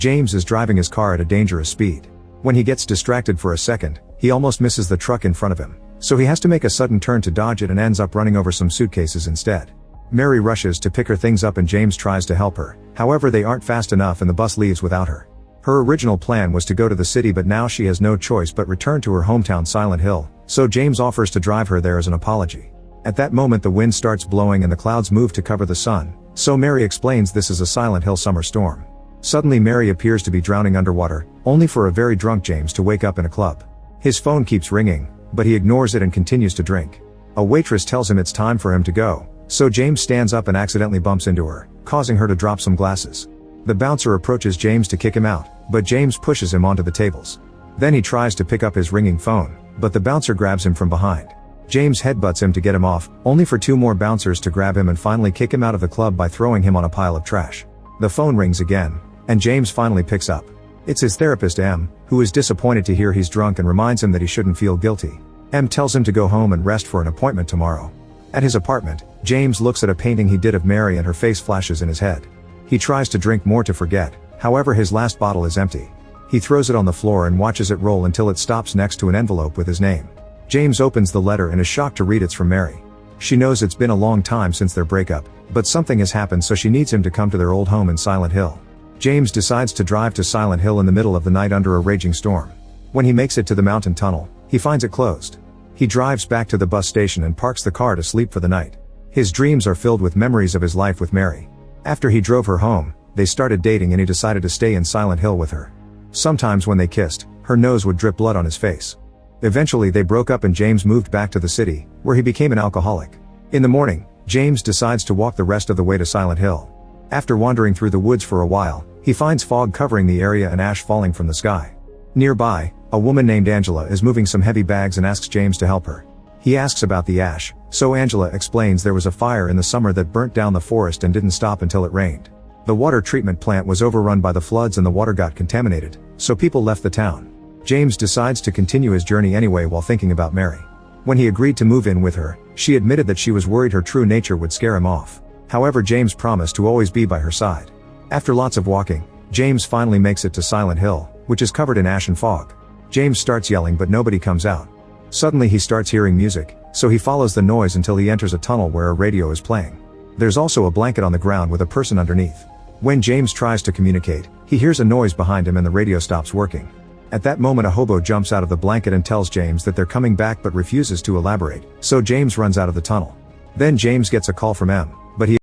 James is driving his car at a dangerous speed. When he gets distracted for a second, he almost misses the truck in front of him, so he has to make a sudden turn to dodge it and ends up running over some suitcases instead. Mary rushes to pick her things up and James tries to help her, however they aren't fast enough and the bus leaves without her. Her original plan was to go to the city, but now she has no choice but return to her hometown Silent Hill, so James offers to drive her there as an apology. At that moment the wind starts blowing and the clouds move to cover the sun, so Mary explains this is a Silent Hill summer storm. Suddenly Mary appears to be drowning underwater, only for a very drunk James to wake up in a club. His phone keeps ringing, but he ignores it and continues to drink. A waitress tells him it's time for him to go, so James stands up and accidentally bumps into her, causing her to drop some glasses. The bouncer approaches James to kick him out, but James pushes him onto the tables. Then he tries to pick up his ringing phone, but the bouncer grabs him from behind. James headbutts him to get him off, only for two more bouncers to grab him and finally kick him out of the club by throwing him on a pile of trash. The phone rings again, and James finally picks up. It's his therapist M, who is disappointed to hear he's drunk and reminds him that he shouldn't feel guilty. M tells him to go home and rest for an appointment tomorrow. At his apartment, James looks at a painting he did of Mary and her face flashes in his head. He tries to drink more to forget, however his last bottle is empty. He throws it on the floor and watches it roll until it stops next to an envelope with his name. James opens the letter and is shocked to read it's from Mary. She knows it's been a long time since their breakup, but something has happened so she needs him to come to their old home in Silent Hill. James decides to drive to Silent Hill in the middle of the night under a raging storm. When he makes it to the mountain tunnel, he finds it closed. He drives back to the bus station and parks the car to sleep for the night. His dreams are filled with memories of his life with Mary. After he drove her home, they started dating and he decided to stay in Silent Hill with her. Sometimes when they kissed, her nose would drip blood on his face. Eventually they broke up and James moved back to the city, where he became an alcoholic. In the morning, James decides to walk the rest of the way to Silent Hill. After wandering through the woods for a while, he finds fog covering the area and ash falling from the sky. Nearby, a woman named Angela is moving some heavy bags and asks James to help her. He asks about the ash, so Angela explains there was a fire in the summer that burnt down the forest and didn't stop until it rained. The water treatment plant was overrun by the floods and the water got contaminated, so people left the town. James decides to continue his journey anyway while thinking about Mary. When he agreed to move in with her, she admitted that she was worried her true nature would scare him off. However, James promised to always be by her side. After lots of walking, James finally makes it to Silent Hill, which is covered in ash and fog. James starts yelling but nobody comes out. Suddenly he starts hearing music, so he follows the noise until he enters a tunnel where a radio is playing. There's also a blanket on the ground with a person underneath. When James tries to communicate, he hears a noise behind him and the radio stops working. At that moment a hobo jumps out of the blanket and tells James that they're coming back but refuses to elaborate, so James runs out of the tunnel. Then James gets a call from M, but he